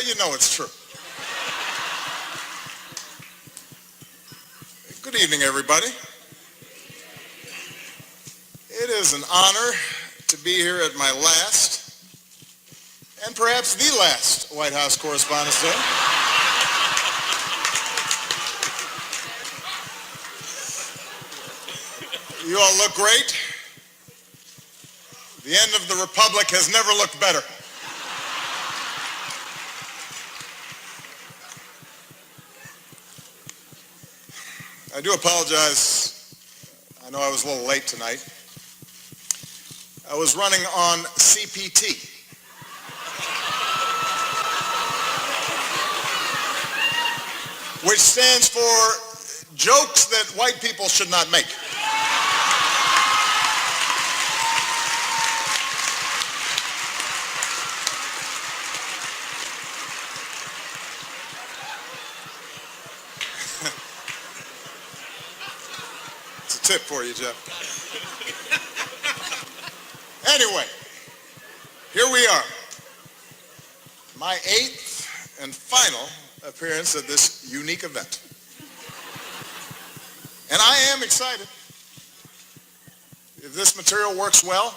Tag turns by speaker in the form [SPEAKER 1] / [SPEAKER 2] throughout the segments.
[SPEAKER 1] you know it's true. Good evening, everybody. It is an honor to be here at my last, and perhaps the last, White House Correspondents' Day. You all look great. The end of the Republic has never looked better. I do apologize. I know I was a little late tonight. I was running on CPT. Which stands for jokes that white people should not make. Tip for you, Jeff. Anyway, here we are. My 8th and final appearance at this unique event. And I am excited. If this material works well,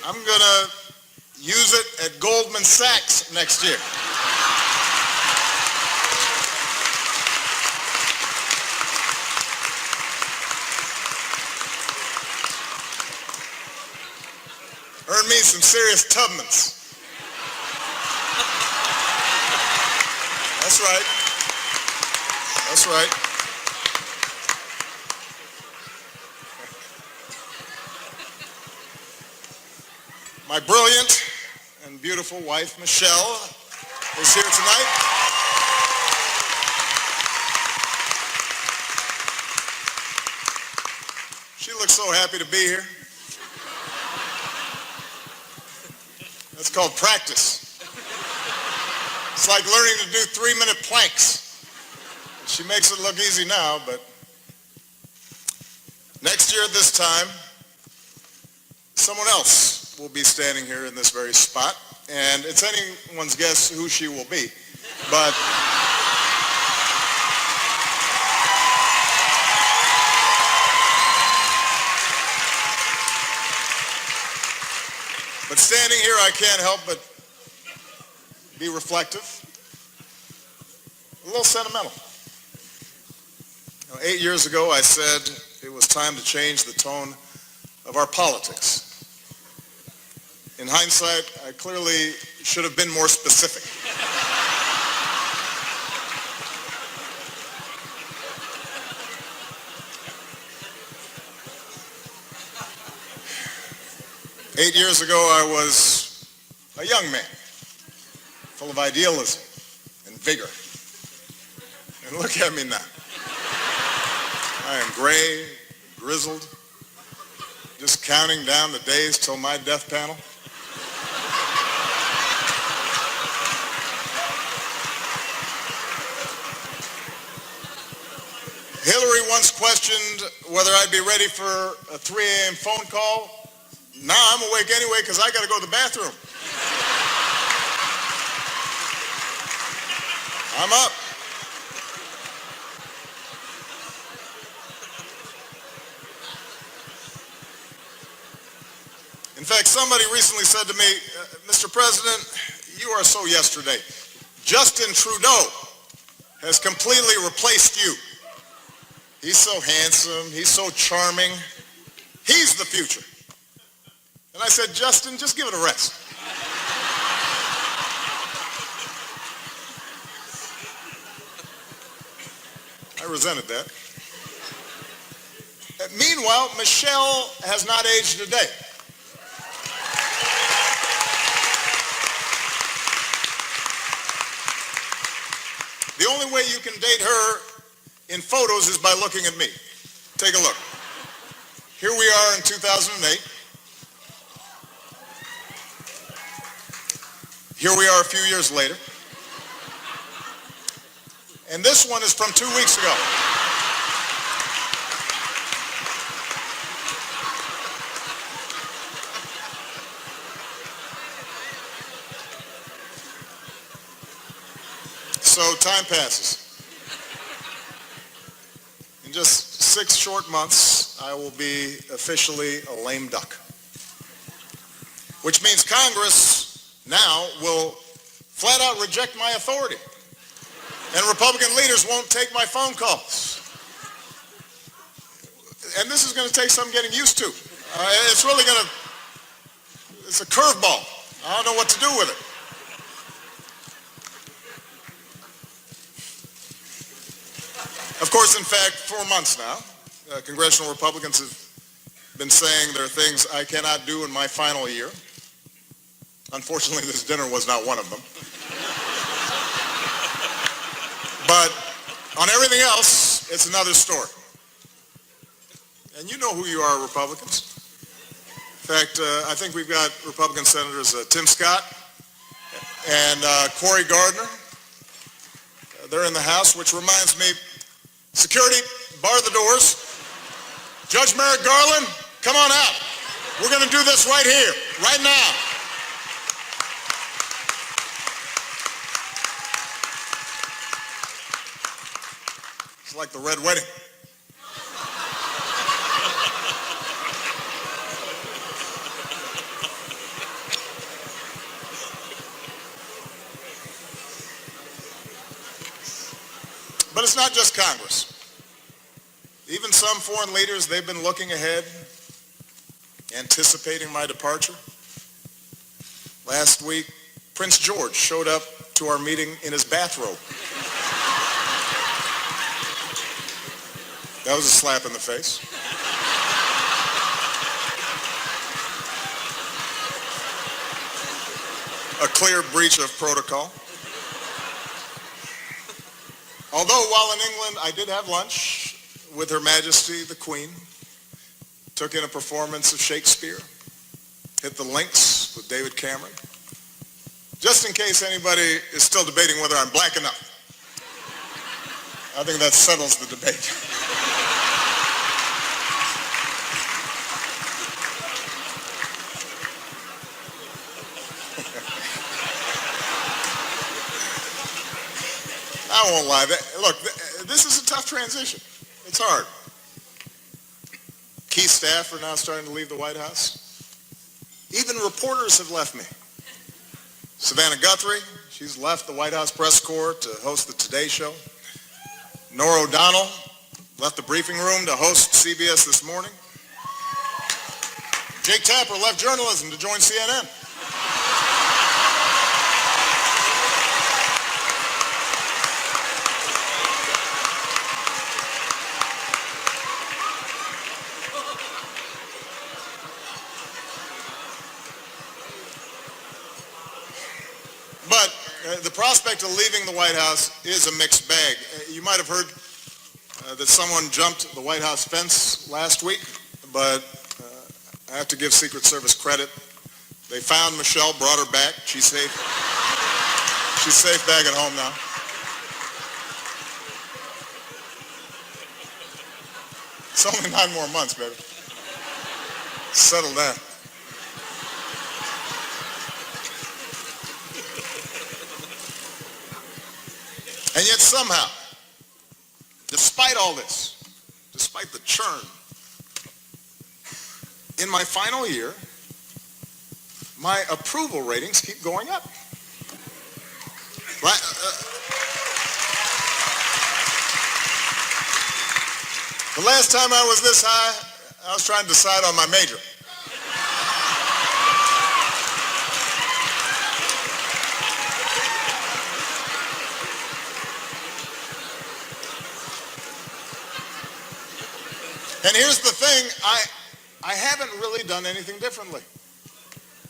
[SPEAKER 1] I'm going to use it at Goldman Sachs next year. Earn me some serious Tubmans. That's right. That's right. My brilliant and beautiful wife, Michelle, is here tonight. She looks so happy to be here. That's called practice. It's like learning to do 3-minute planks. She makes it look easy now, but next year at this time, someone else will be standing here in this very spot, and it's anyone's guess who she will be. But standing here, I can't help but be reflective, a little sentimental. 8 years ago, I said it was time to change the tone of our politics. In hindsight, I clearly should have been more specific. Eight years ago, I was a young man, full of idealism and vigor. And look at me now. I am gray, grizzled, just counting down the days till my death panel. Hillary once questioned whether I'd be ready for a 3 a.m. phone call. Now I'm awake anyway because I got to go to the bathroom. I'm up. In fact, somebody recently said to me, Mr. President, you are so yesterday. Justin Trudeau has completely replaced you. He's so handsome. He's so charming. He's the future. And I said, Justin, just give it a rest. I resented that. Meanwhile, Michelle has not aged a day. The only way you can date her in photos is by looking at me. Take a look. Here we are in 2008. Here we are a few years later. And this one is from 2 weeks ago. so time passes. In just 6 short months, I will be officially a lame duck. Which means Congress now will flat out reject my authority. And Republican leaders won't take my phone calls. And this is going to take some getting used to. It's really going to, it's a curveball. I don't know what to do with it. Of course, in fact, 4 months now, congressional Republicans have been saying there are things I cannot do in my final year. Unfortunately, this dinner was not one of them. But on everything else, it's another story. And you know who you are, Republicans. In fact, I think we've got Republican Senators Tim Scott and Cory Gardner. They're in the House, which reminds me, security, bar the doors. Judge Merrick Garland, come on out. We're going to do this right here, right now. It's like the Red Wedding. But it's not just Congress. Even some foreign leaders, they've been looking ahead, anticipating my departure. Last week, Prince George showed up to our meeting in his bathrobe. That was a slap in the face. A clear breach of protocol. Although while in England, I did have lunch with Her Majesty the Queen, took in a performance of Shakespeare, hit the links with David Cameron. Just in case anybody is still debating whether I'm black enough. I think that settles the debate. I won't lie. Look, this is a tough transition. It's hard. Key staff are now starting to leave the White House. Even reporters have left me. Savannah Guthrie, she's left the White House press corps to host the Today Show. Norah O'Donnell left the briefing room to host CBS This Morning. Jake Tapper left journalism to join CNN. The prospect of leaving the White House is a mixed bag. You might have heard that someone jumped the White House fence last week, but I have to give Secret Service credit. They found Michelle, brought her back. She's safe. She's safe back at home now. It's only 9 more months, baby. Settle down. And yet somehow, despite all this, despite the churn, in my final year, my approval ratings keep going up. The last time I was this high, I was trying to decide on my major. And here's the thing, I haven't really done anything differently.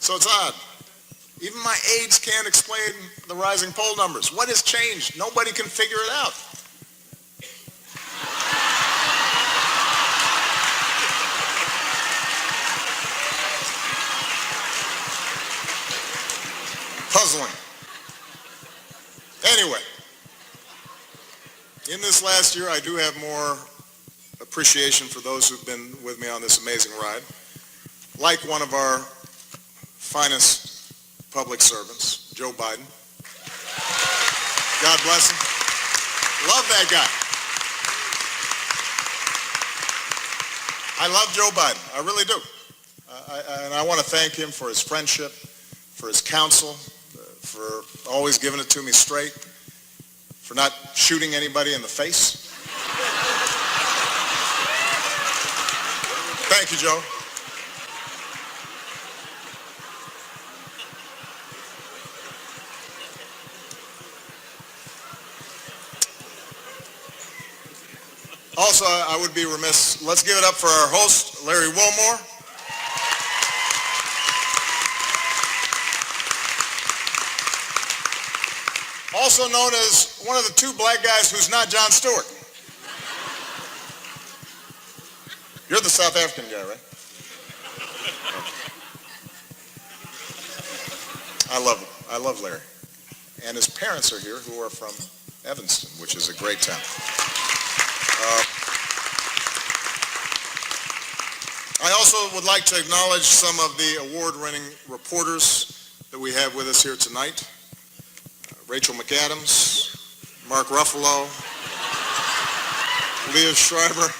[SPEAKER 1] So it's odd. Even my aides can't explain the rising poll numbers. What has changed? Nobody can figure it out. Puzzling. Anyway, in this last year, I do have more appreciation for those who've been with me on this amazing ride. Like one of our finest public servants, Joe Biden. God bless him. Love that guy. I love Joe Biden. I really do. And I want to thank him for his friendship, for his counsel, for always giving it to me straight, for not shooting anybody in the face. Thank you, Joe. Also, I would be remiss. Let's give it up for our host, Larry Wilmore. Also known as one of the two black guys who's not Jon Stewart. You're the South African guy, right? I love Larry. And his parents are here who are from Evanston, which is a great town. I also would like to acknowledge some of the award-winning reporters that we have with us here tonight. Rachel McAdams, Mark Ruffalo, Leah Schreiber.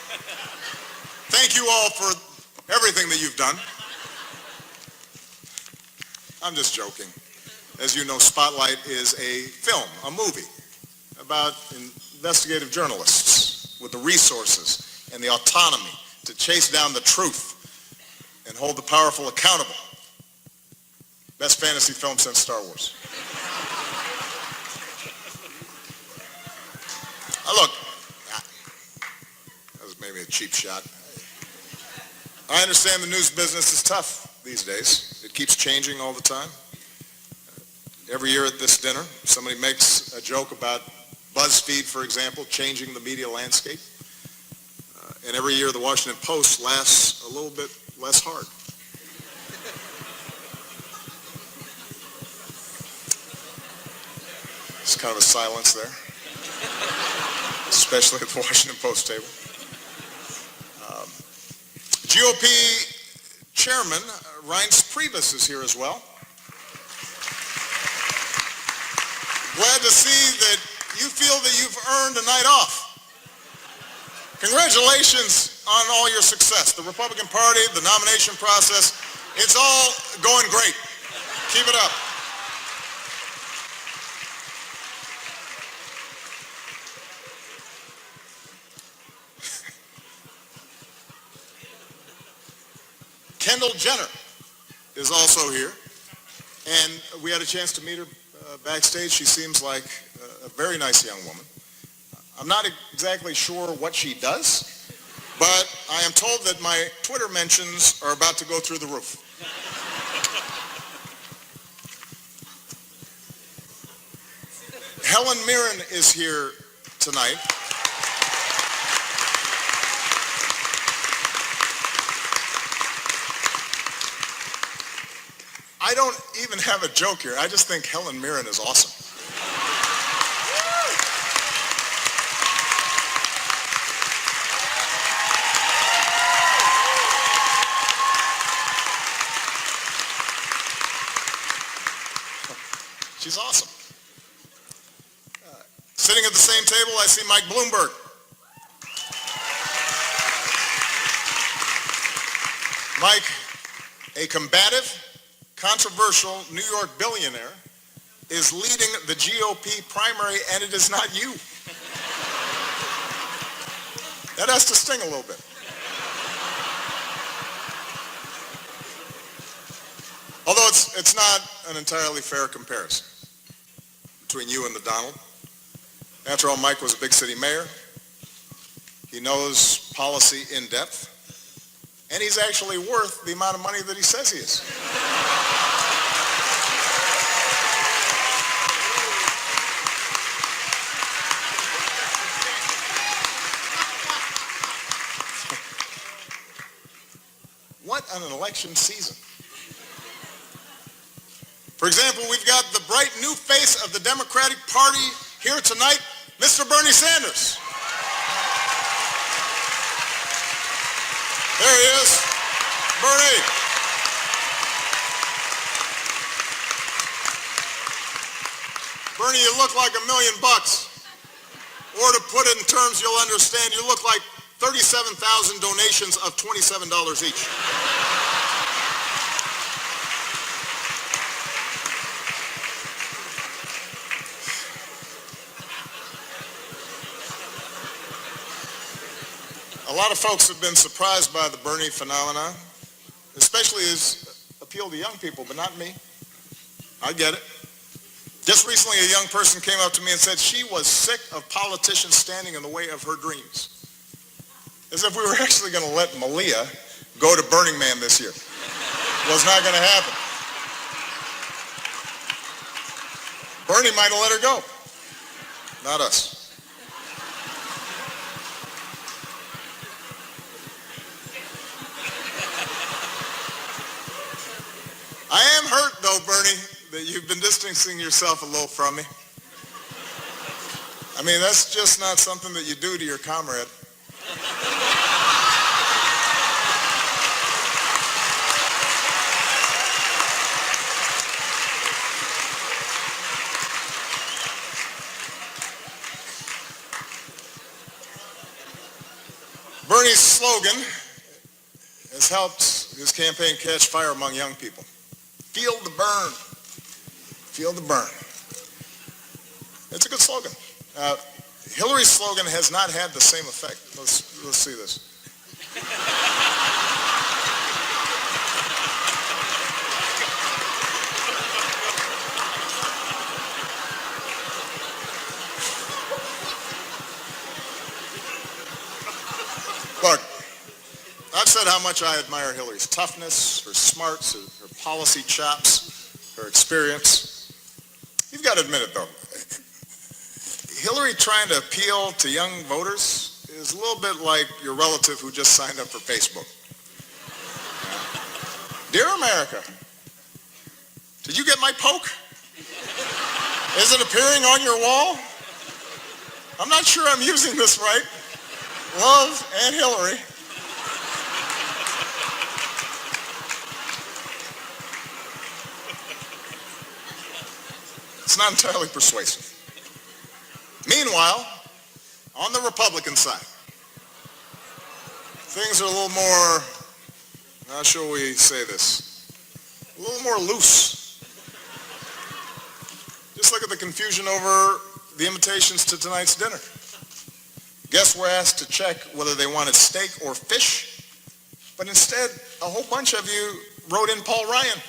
[SPEAKER 1] Thank you all for everything that you've done. I'm just joking. As you know, Spotlight is a film, a movie, about investigative journalists with the resources and the autonomy to chase down the truth and hold the powerful accountable. Best fantasy film since Star Wars. Look, that was maybe a cheap shot. I understand the news business is tough these days. It keeps changing all the time. Every year at this dinner, somebody makes a joke about BuzzFeed, for example, changing the media landscape. And every year the Washington Post laughs a little bit less hard. There's kind of a silence there, especially at the Washington Post table. GOP Chairman Reince Priebus is here as well. Glad to see that you feel that you've earned a night off. Congratulations on all your success. The Republican Party, the nomination process, it's all going great. Keep it up. Kendall Jenner is also here, and we had a chance to meet her backstage. She seems like a very nice young woman. I'm not exactly sure what she does, but I am told that my Twitter mentions are about to go through the roof. Helen Mirren is here tonight. I don't even have a joke here. I just think Helen Mirren is awesome. She's awesome. Sitting at the same table, I see Mike Bloomberg. Mike, a combative, controversial New York billionaire, is leading the GOP primary, and it is not you. That has to sting a little bit. Although it's not an entirely fair comparison between you and the Donald. After all, Mike was a big city mayor. He knows policy in depth. And he's actually worth the amount of money that he says he is. What an election season. For example, we've got the bright new face of the Democratic Party here tonight, Mr. Bernie Sanders. There he is. Bernie. Bernie, you look like $1 million. Or to put it in terms you'll understand, you look like 37,000 donations of $27 each. A lot of folks have been surprised by the Bernie phenomenon, especially his appeal to young people, but not me. I get it. Just recently, a young person came up to me and said she was sick of politicians standing in the way of her dreams. As if we were actually going to let Malia go to Burning Man this year. Was not going to happen. Bernie might have let her go. Not us. I am hurt, though, Bernie, that you've been distancing yourself a little from me. I mean, that's just not something that you do to your comrade. Bernie's slogan has helped his campaign catch fire among young people. Feel the burn. Feel the burn. It's a good slogan. Hillary's slogan has not had the same effect. Let's see this. Look, I've said how much I admire Hillary's toughness, her smarts, her policy chops, her experience. You've got to admit it, though. Hillary trying to appeal to young voters is a little bit like your relative who just signed up for Facebook. Dear America, did you get my poke? Is it appearing on your wall? I'm not sure I'm using this right. Love, Aunt Hillary. It's not entirely persuasive. Meanwhile, on the Republican side, things are a little more, how shall we say this, a little more loose. Just look at the confusion over the invitations to tonight's dinner. Guests were asked to check whether they wanted steak or fish, but instead, a whole bunch of you wrote in Paul Ryan.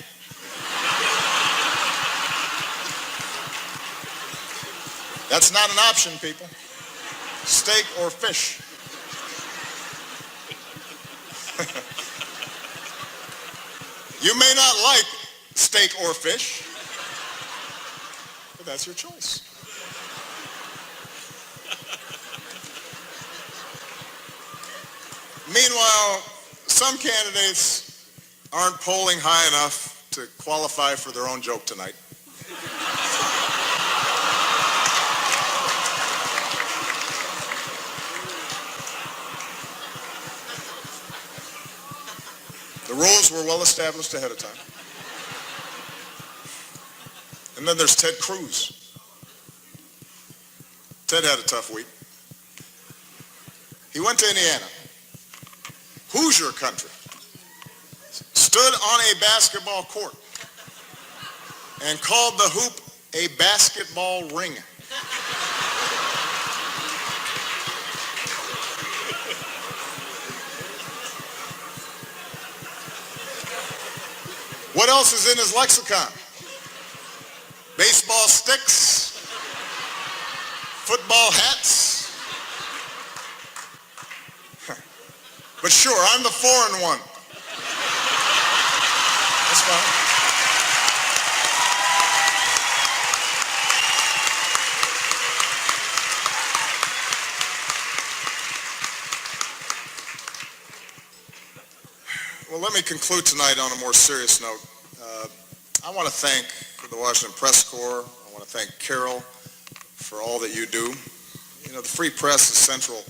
[SPEAKER 1] That's not an option, people. Steak or fish. You may not like steak or fish, but that's your choice. Meanwhile, some candidates aren't polling high enough to qualify for their own joke tonight. The rules were well established ahead of time. And then there's Ted Cruz. Ted had a tough week. He went to Indiana, Hoosier country, stood on a basketball court, and called the hoop a basketball ring. What else is in his lexicon? Baseball sticks, football hats. But sure, I'm the foreign one. That's fine. Well, let me conclude tonight on a more serious note. I want to thank the Washington Press Corps. I want to thank Carol for all that you do. You know, the free press is central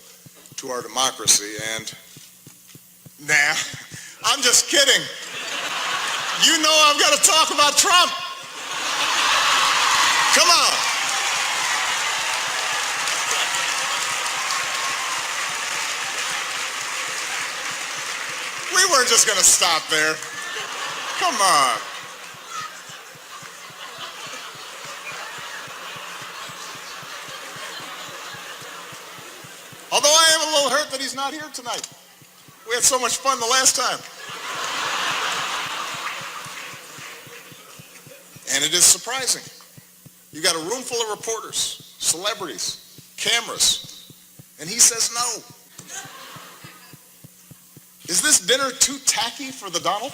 [SPEAKER 1] to our democracy, and nah, I'm just kidding. You know I've got to talk about Trump. Come on. weren't just going to stop there. Come on. Although I am a little hurt that he's not here tonight. We had so much fun the last time. And it is surprising. You got a room full of reporters, celebrities, cameras, and he says no. Is this dinner too tacky for the Donald?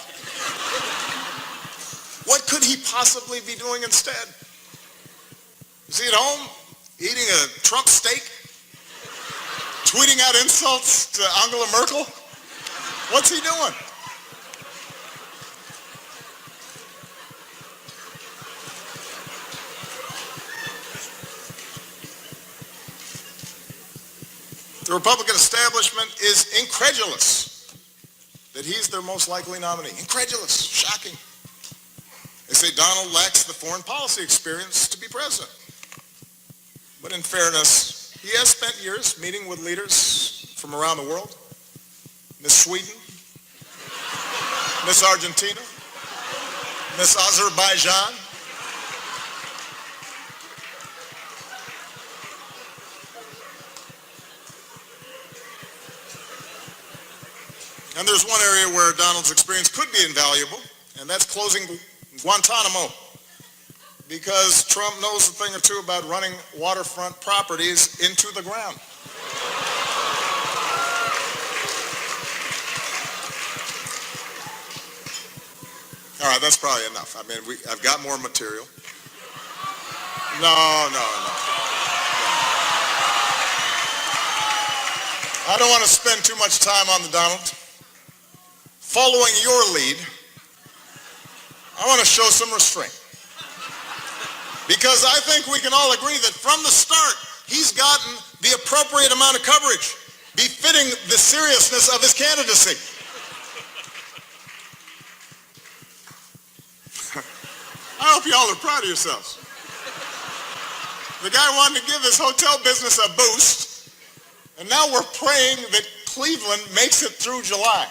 [SPEAKER 1] What could he possibly be doing instead? Is he at home eating a Trump steak? Tweeting out insults to Angela Merkel? What's he doing? The Republican establishment is incredulous that he's their most likely nominee. Incredulous, shocking. They say Donald lacks the foreign policy experience to be president. But in fairness, he has spent years meeting with leaders from around the world. Miss Sweden, Miss Argentina, Miss Azerbaijan. And there's one area where Donald's experience could be invaluable, and that's closing Guantanamo. Because Trump knows a thing or two about running waterfront properties into the ground. All right, that's probably enough. I mean, I've got more material. No. I don't want to spend too much time on the Donald. Following your lead, I want to show some restraint. Because I think we can all agree that from the start, he's gotten the appropriate amount of coverage, befitting the seriousness of his candidacy. I hope you all are proud of yourselves. The guy wanted to give his hotel business a boost, and now we're praying that Cleveland makes it through July.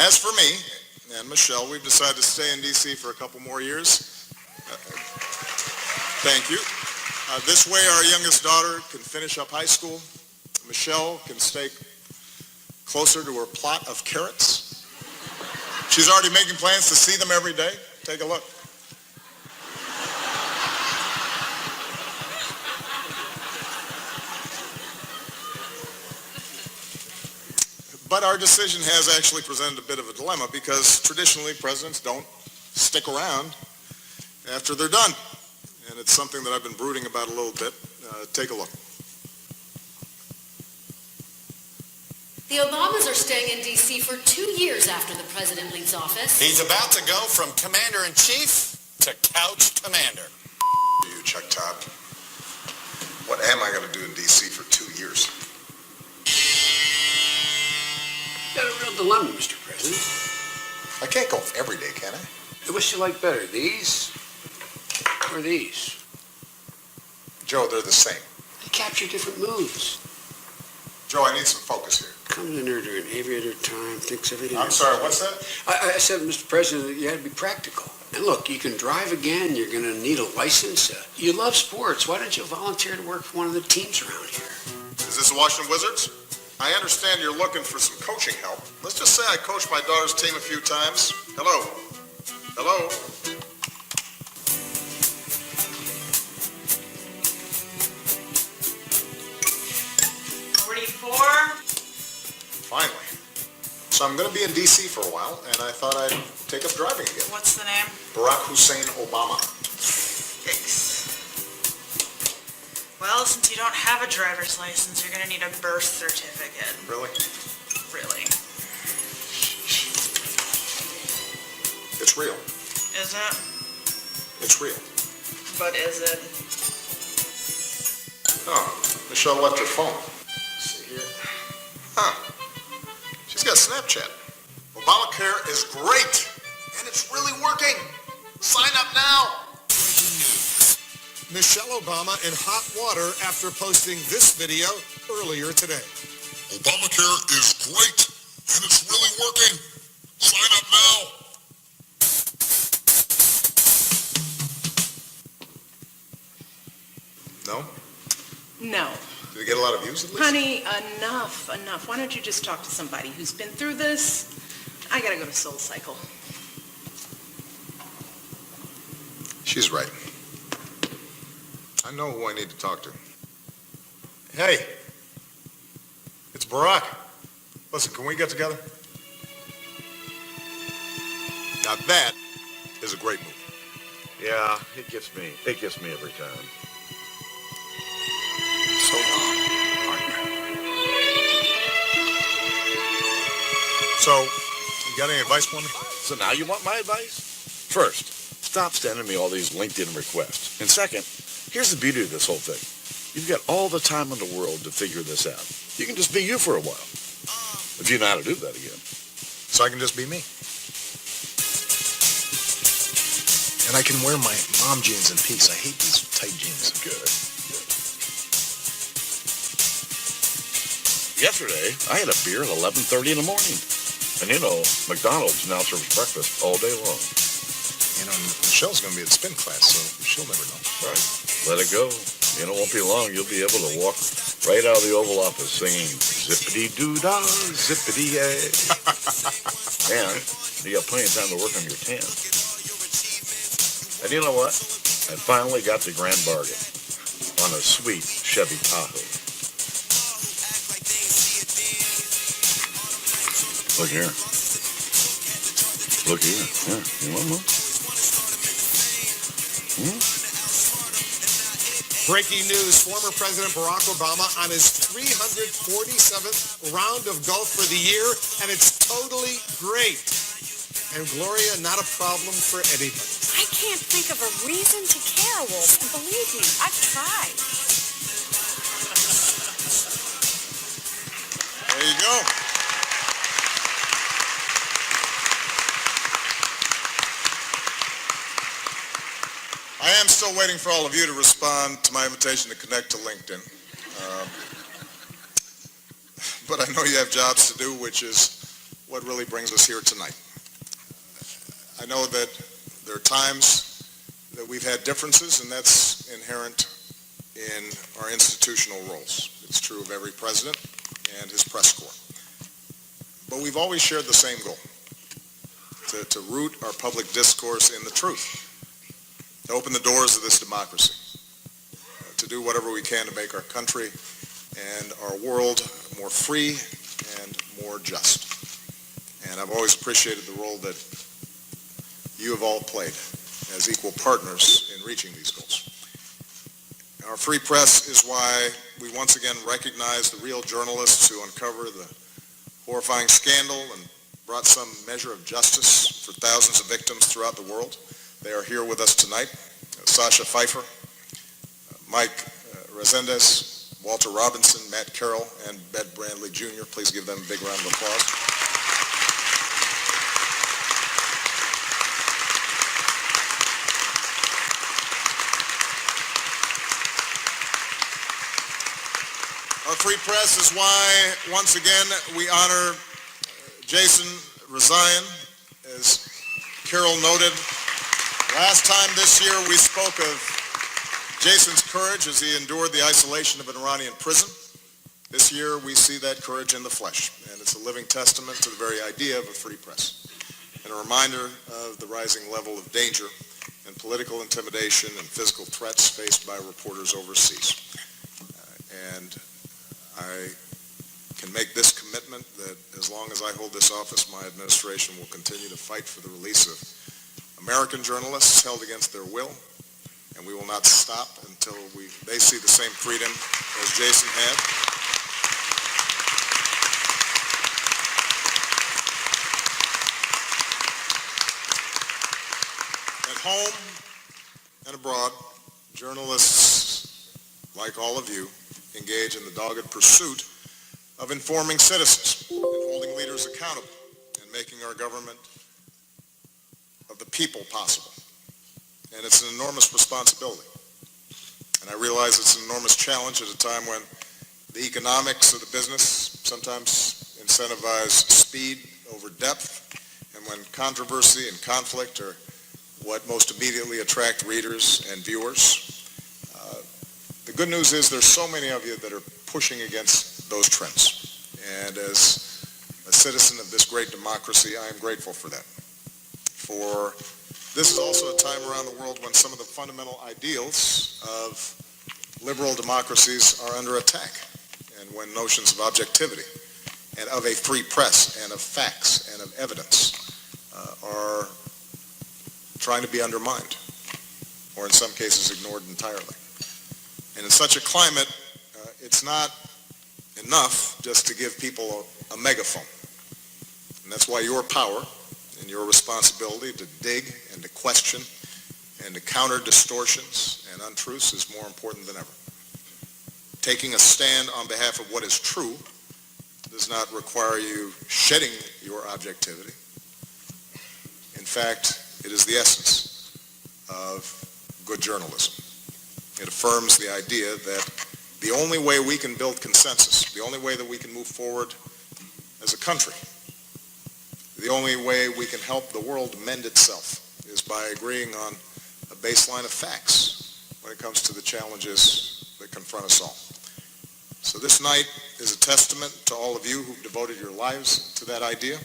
[SPEAKER 1] As for me and Michelle, we've decided to stay in D.C. for a couple more years. Thank you. This way our youngest daughter can finish up high school. Michelle can stay closer to her plot of carrots. She's already making plans to see them every day. Take a look. But our decision has actually presented a bit of a dilemma because traditionally presidents don't stick around after they're done. And it's something that I've been brooding about a little bit. Take a look.
[SPEAKER 2] The Obamas are staying in D.C. for 2 years after the president leaves office.
[SPEAKER 3] He's about to go from commander-in-chief to couch commander.
[SPEAKER 1] You, Chuck Todd. What am I going to do in D.C. for 2 years?
[SPEAKER 4] You got a real dilemma, Mr. President.
[SPEAKER 1] I can't golf every day, can I?
[SPEAKER 4] Which you like better, these or these?
[SPEAKER 1] Joe, they're the same.
[SPEAKER 4] They capture different moods.
[SPEAKER 1] Joe, I need some focus here.
[SPEAKER 4] Comes in there during aviator time, thinks everything.
[SPEAKER 1] I'm sorry, what's that?
[SPEAKER 4] I said, Mr. President, that you had to be practical. And look, you can drive again. You're going to need a license. You love sports. Why don't you volunteer to work for one of the teams around here?
[SPEAKER 1] Is this the Washington Wizards? I understand you're looking for some coaching help. Let's just say I coached my daughter's team a few times. Hello? Hello?
[SPEAKER 5] 44.
[SPEAKER 1] Finally. So I'm going to be in D.C. for a while, and I thought I'd take up driving again.
[SPEAKER 5] What's the name?
[SPEAKER 1] Barack Hussein Obama.
[SPEAKER 5] Thanks. Well, since you don't have a driver's license, you're going to need a birth certificate.
[SPEAKER 1] Really?
[SPEAKER 5] Really?
[SPEAKER 1] It's real.
[SPEAKER 5] Is it?
[SPEAKER 1] It's real.
[SPEAKER 5] But is it?
[SPEAKER 1] Oh, Michelle left her phone. Let's see here. Huh. got Snapchat. Obamacare is great, and it's really working. Sign up now.
[SPEAKER 6] Michelle Obama in hot water after posting this video earlier today.
[SPEAKER 7] Obamacare is great, and it's really working. Sign up now.
[SPEAKER 1] No?
[SPEAKER 8] No.
[SPEAKER 1] Did it get a lot of views at least?
[SPEAKER 8] Honey, enough. Why don't you just talk to somebody who's been through this? I gotta go to Soul Cycle.
[SPEAKER 1] She's right. I know who I need to talk to. Hey, it's Barack. Listen, can we get together? Now that is a great move.
[SPEAKER 9] Yeah, it gets me every time.
[SPEAKER 1] So long, partner. So, you got any advice for me?
[SPEAKER 9] So now you want my advice? First, stop sending me all these LinkedIn requests. And second, here's the beauty of this whole thing. You've got all the time in the world to figure this out. You can just be you for a while. If you know how to do that again.
[SPEAKER 1] So I can just be me. And I can wear my mom jeans in peace. I hate these tight jeans.
[SPEAKER 9] Good. Yesterday, I had a beer at 11:30 in the morning. And you know, McDonald's now serves breakfast all day long.
[SPEAKER 1] You know, Michelle's going to be at spin class, so she'll never know.
[SPEAKER 9] Right. Let it go. You know, it won't be long. You'll be able to walk right out of the Oval Office singing zippity-doo-dah, zippity-yay. And you have plenty of time to work on your tan. And you know what? I finally got the grand bargain on a sweet Chevy Tahoe. Look here. Look here. Yeah. You want more?
[SPEAKER 6] Breaking news, former President Barack Obama on his 347th round of golf for the year, and it's totally great. And Gloria, not a problem for anybody.
[SPEAKER 10] I can't think of a reason to care, Wolf, and believe me, I've tried.
[SPEAKER 1] There you go. I am still waiting for all of you to respond to my invitation to connect to LinkedIn. But I know you have jobs to do, which is what really brings us here tonight. I know that there are times that we've had differences, and that's inherent in our institutional roles. It's true of every president and his press corps. But we've always shared the same goal, to root our public discourse in the truth, to open the doors of this democracy, to do whatever we can to make our country and our world more free and more just. And I've always appreciated the role that you have all played as equal partners in reaching these goals. Our free press is why we once again recognize the real journalists who uncover the horrifying scandal and brought some measure of justice for thousands of victims throughout the world. They are here with us tonight. Sasha Pfeiffer, Mike Resendez, Walter Robinson, Matt Carroll, and Ben Brandley Jr. Please give them a big round of applause. Our free press is why, once again, we honor Jason Rezaian. As Carol noted, last time this year we spoke of Jason's courage as he endured the isolation of an Iranian prison. This year we see that courage in the flesh, and it's a living testament to the very idea of a free press, and a reminder of the rising level of danger and political intimidation and physical threats faced by reporters overseas. And I can make this commitment that as long as I hold this office, my administration will continue to fight for the release of American journalists held against their will, and we will not stop until they see the same freedom as Jason had. At home and abroad, journalists, like all of you, engage in the dogged pursuit of informing citizens and holding leaders leaders accountable in making our government of the people possible. And it's an enormous responsibility. And I realize it's an enormous challenge at a time when the economics of the business sometimes incentivize speed over depth, and when controversy and conflict are what most immediately attract readers and viewers. The good news is there's so many of you that are pushing against those trends. And as a citizen of this great democracy, I am grateful for that. For this is also a time around the world when some of the fundamental ideals of liberal democracies are under attack, and when notions of objectivity and of a free press and of facts and of evidence are trying to be undermined, or in some cases ignored entirely. And in such a climate, it's not enough just to give people a megaphone. And that's why your power and your responsibility to dig and to question and to counter distortions and untruths is more important than ever. Taking a stand on behalf of what is true does not require you shedding your objectivity. In fact, it is the essence of good journalism. It affirms the idea that the only way we can build consensus, the only way that we can move forward as a country, the only way we can help the world mend itself is by agreeing on a baseline of facts when it comes to the challenges that confront us all. So this night is a testament to all of you who've devoted your lives to that idea,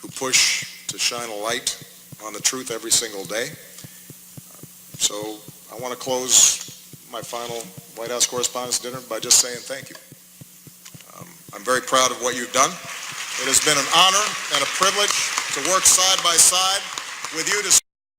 [SPEAKER 1] who push to shine a light on the truth every single day. So I want to close my final White House Correspondents' Dinner by just saying thank you. I'm very proud of what you've done. It has been an honor and a privilege to work side by side with you to